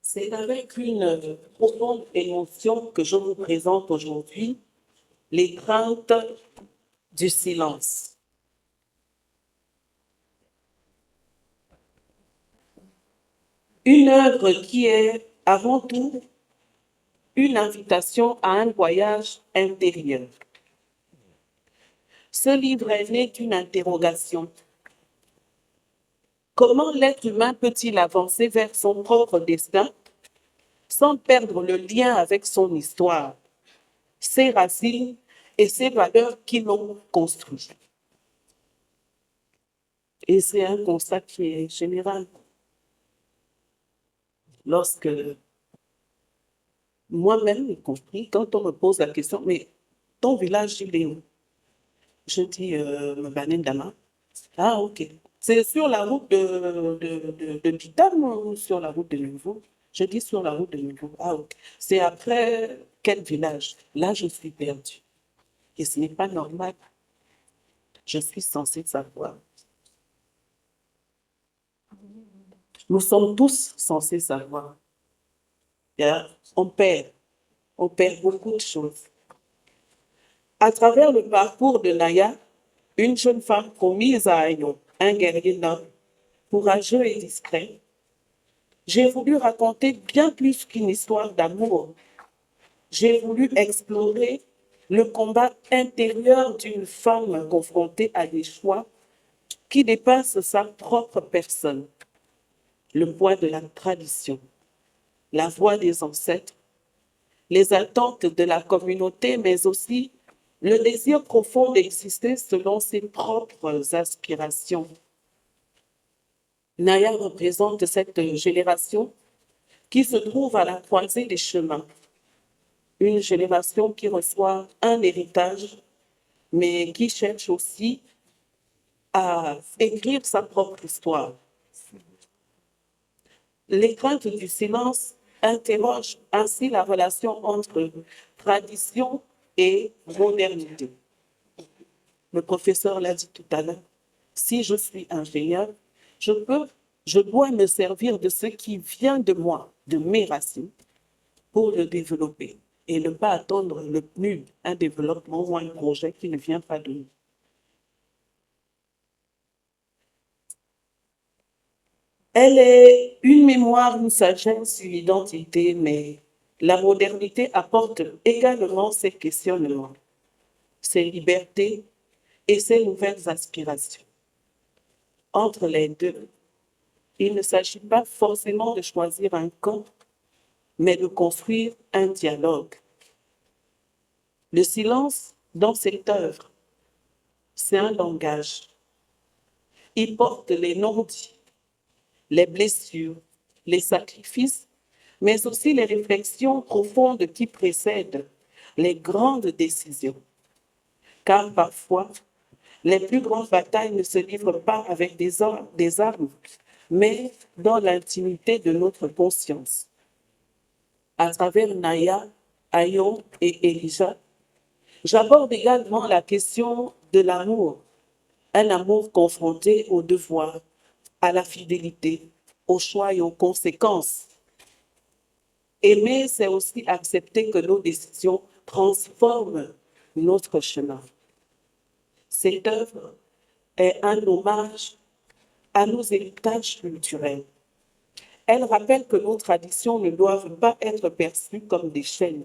C'est avec une profonde émotion que je vous présente aujourd'hui les craintes du silence. Une œuvre qui est avant tout une invitation à un voyage intérieur. Ce livre est né d'une interrogation. Comment l'être humain peut-il avancer vers son propre destin sans perdre le lien avec son histoire, ses racines et ses valeurs qui l'ont construit? Et c'est un constat qui est général. Lorsque moi-même, y compris, quand on me pose la question, mais ton village, il est où? Je dis, Mbanendama. Ah, ok. C'est sur la route de Bitam ou sur la route de Nouveau? Je dis sur la route de Nouveau. Ah, ok. C'est après quel village? Là, je suis perdue. Et ce n'est pas normal. Je suis censée savoir. Nous sommes tous censés savoir. On perd beaucoup de choses. À travers le parcours de Naya, une jeune femme promise à Ayon, un guerrier noble, courageux et discret, j'ai voulu raconter bien plus qu'une histoire d'amour. J'ai voulu explorer le combat intérieur d'une femme confrontée à des choix qui dépassent sa propre personne. Le poids de la tradition, la voix des ancêtres, les attentes de la communauté, mais aussi le désir profond d'exister selon ses propres aspirations. Naya représente cette génération qui se trouve à la croisée des chemins. Une génération qui reçoit un héritage, mais qui cherche aussi à écrire sa propre histoire. Les craintes du silence interrogent ainsi la relation entre tradition et modernité. Le professeur l'a dit tout à l'heure, si je suis ingénieur, je dois me servir de ce qui vient de moi, de mes racines, pour le développer et ne pas attendre un développement ou un projet qui ne vient pas de nous. Elle est une mémoire, une sagesse, une identité, mais la modernité apporte également ses questionnements, ses libertés et ses nouvelles aspirations. Entre les deux, il ne s'agit pas forcément de choisir un camp, mais de construire un dialogue. Le silence dans cette œuvre, c'est un langage. Il porte les non-dits, les blessures, les sacrifices, mais aussi les réflexions profondes qui précèdent les grandes décisions. Car parfois, les plus grandes batailles ne se livrent pas avec des armes, mais dans l'intimité de notre conscience. À travers Naya, Ayon et Elijah, j'aborde également la question de l'amour, un amour confronté au devoir, à la fidélité, aux choix et aux conséquences. Aimer, c'est aussi accepter que nos décisions transforment notre chemin. Cette œuvre est un hommage à nos héritages culturels. Elle rappelle que nos traditions ne doivent pas être perçues comme des chaînes,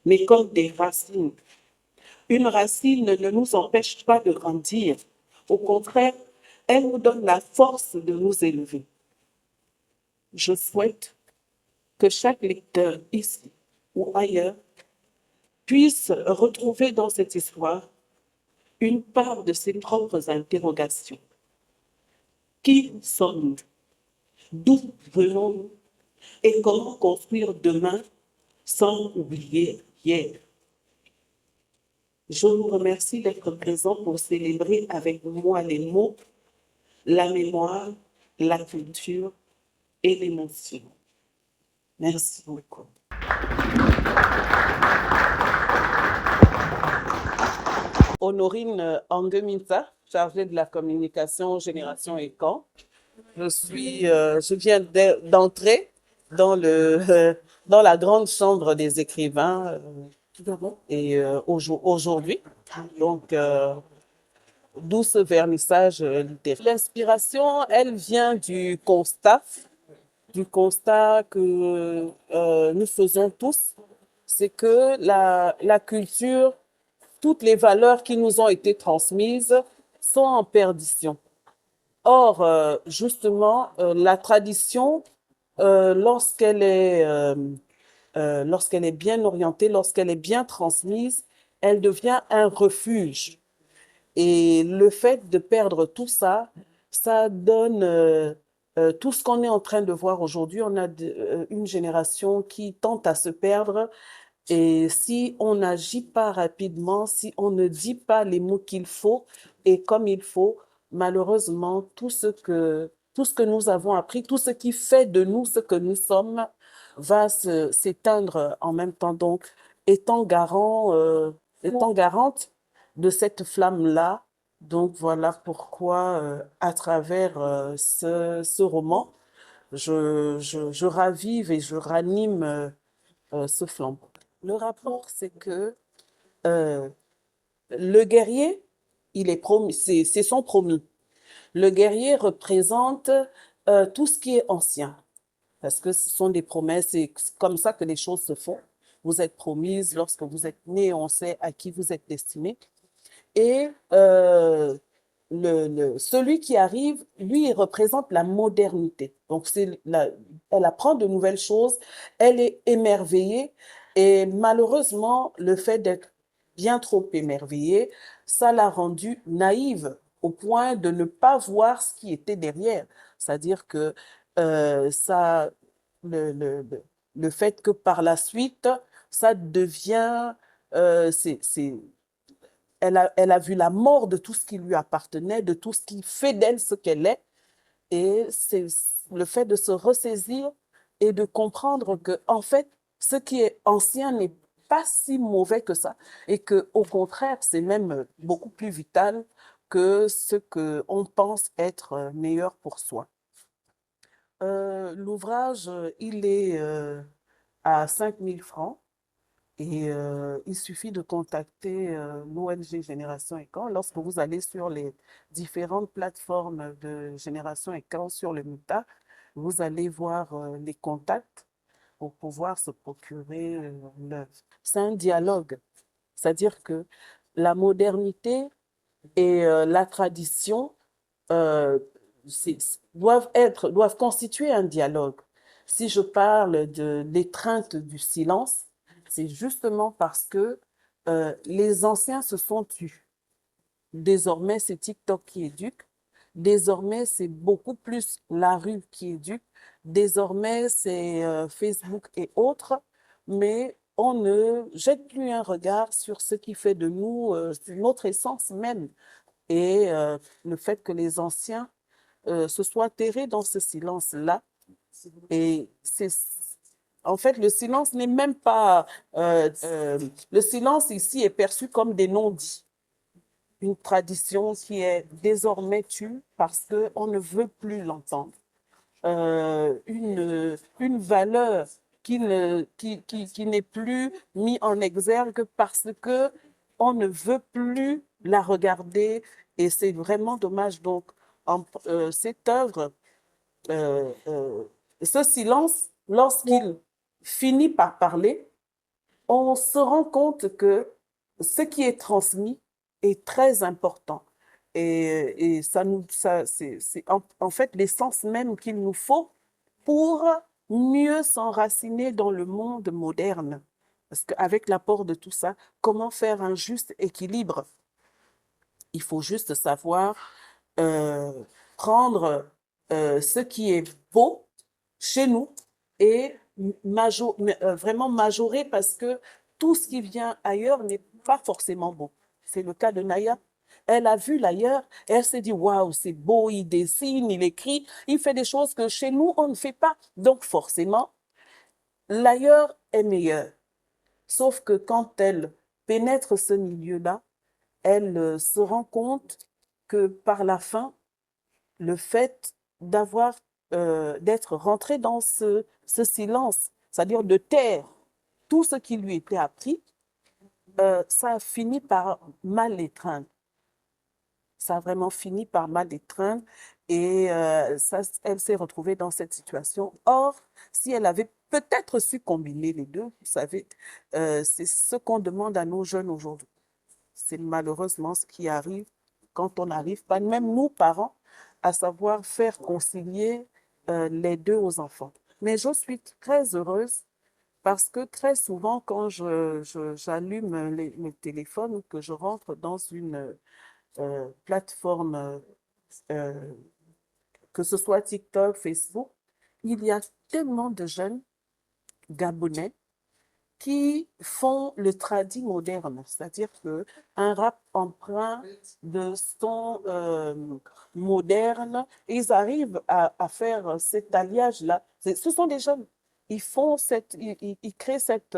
mais comme des racines. Une racine ne nous empêche pas de grandir. Au contraire, elle nous donne la force de nous élever. Je souhaite que chaque lecteur, ici ou ailleurs, puisse retrouver dans cette histoire une part de ses propres interrogations. Qui sommes-nous? D'où venons-nous? Et comment construire demain sans oublier hier? Je vous remercie d'être présent pour célébrer avec moi les mots, la mémoire, la culture et l'émotion. Merci beaucoup. Honorine Angeminta, chargée de la communication Génération Écan. Je viens d'entrer dans dans la grande chambre des écrivains aujourd'hui. Donc, d'où ce vernissage littéraire. L'inspiration, elle vient du constat que nous faisons tous, c'est que la culture, toutes les valeurs qui nous ont été transmises sont en perdition. Or, justement, la tradition, lorsqu'elle est bien orientée, lorsqu'elle est bien transmise, elle devient un refuge. Et le fait de perdre tout ça, ça donne tout ce qu'on est en train de voir aujourd'hui. On a une génération qui tente à se perdre. Et si on n'agit pas rapidement, si on ne dit pas les mots qu'il faut et comme il faut, malheureusement, tout ce que nous avons appris, tout ce qui fait de nous ce que nous sommes, va s'éteindre en même temps. Donc, étant garante de cette flamme-là, donc voilà pourquoi, à travers ce roman, je ravive et je ranime ce flambeau. Le rapport, c'est que euh, le guerrier, il est promis, c'est son promis. Le guerrier représente tout ce qui est ancien, parce que ce sont des promesses, et c'est comme ça que les choses se font. Vous êtes promise, lorsque vous êtes né, on sait à qui vous êtes destiné. Et celui qui arrive, lui, il représente la modernité. Donc, elle apprend de nouvelles choses, elle est émerveillée. Et malheureusement, le fait d'être bien trop émerveillée, ça l'a rendue naïve au point de ne pas voir ce qui était derrière. C'est-à-dire que ça, le, le, le, le fait que par la suite, ça devient, elle a vu la mort de tout ce qui lui appartenait, de tout ce qui fait d'elle ce qu'elle est. Et c'est le fait de se ressaisir et de comprendre que, en fait, ce qui est ancien n'est pas si mauvais que ça. Et que, au contraire, c'est même beaucoup plus vital que ce qu'on pense être meilleur pour soi. L'ouvrage, il est à 5 000 francs. Et il suffit de contacter l'ONG Génération Écan. Lorsque vous allez sur les différentes plateformes de Génération Écan sur le MUTA, vous allez voir les contacts pour pouvoir se procurer l'œuvre. C'est un dialogue, c'est-à-dire que la modernité et la tradition euh, doivent constituer un dialogue. Si je parle de l'étreinte du silence, c'est justement parce que les anciens se sont tus. Désormais, c'est TikTok qui éduque. Désormais, c'est beaucoup plus la rue qui éduque. Désormais, c'est Facebook et autres. Mais on ne jette plus un regard sur ce qui fait de nous notre essence même. Et le fait que les anciens se soient terrés dans ce silence-là. Et en fait, le silence n'est même pas... le silence ici est perçu comme des non-dits. Une tradition qui est désormais tue parce qu'on ne veut plus l'entendre. Une valeur qui n'est plus mise en exergue parce que on ne veut plus la regarder et c'est vraiment dommage. Donc, cette œuvre, ce silence, lorsqu'il finit par parler, on se rend compte que ce qui est transmis est très important. Et c'est en fait l'essence même qu'il nous faut pour mieux s'enraciner dans le monde moderne. Parce qu'avec l'apport de tout ça, comment faire un juste équilibre? Il faut juste savoir prendre ce qui est beau chez nous est vraiment majoré parce que tout ce qui vient ailleurs n'est pas forcément beau. C'est le cas de Naya. Elle a vu l'ailleurs et elle s'est dit, waouh, c'est beau, il dessine, il écrit, il fait des choses que chez nous, on ne fait pas. Donc forcément, l'ailleurs est meilleur. Sauf que quand elle pénètre ce milieu-là, elle se rend compte que par la fin, le fait d'être rentrée dans ce silence, c'est-à-dire de taire tout ce qui lui était appris, ça a fini par mal l'étreindre. Ça a vraiment fini par mal l'étreindre et elle s'est retrouvée dans cette situation. Or, si elle avait peut-être su combiner les deux, vous savez, c'est ce qu'on demande à nos jeunes aujourd'hui. C'est malheureusement ce qui arrive quand on n'arrive pas, même nous, parents, à savoir faire concilier les deux aux enfants. Mais je suis très heureuse parce que très souvent, quand j'allume mes téléphones ou que je rentre dans une plateforme, euh, que ce soit TikTok, Facebook, il y a tellement de jeunes Gabonais qui font le tradi moderne, c'est-à-dire que un rap empreint de son moderne, ils arrivent à faire cet alliage-là. Ce sont des jeunes, ils créent cette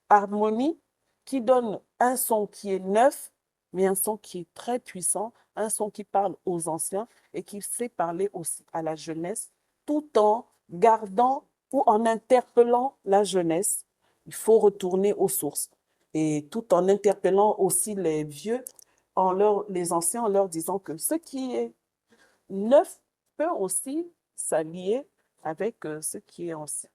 harmonie qui donne un son qui est neuf, mais un son qui est très puissant, un son qui parle aux anciens et qui sait parler aussi à la jeunesse, tout en gardant ou en interpellant la jeunesse. Il faut retourner aux sources. Et tout en interpellant aussi les vieux, les anciens, en leur disant que ce qui est neuf peut aussi s'allier avec ce qui est ancien.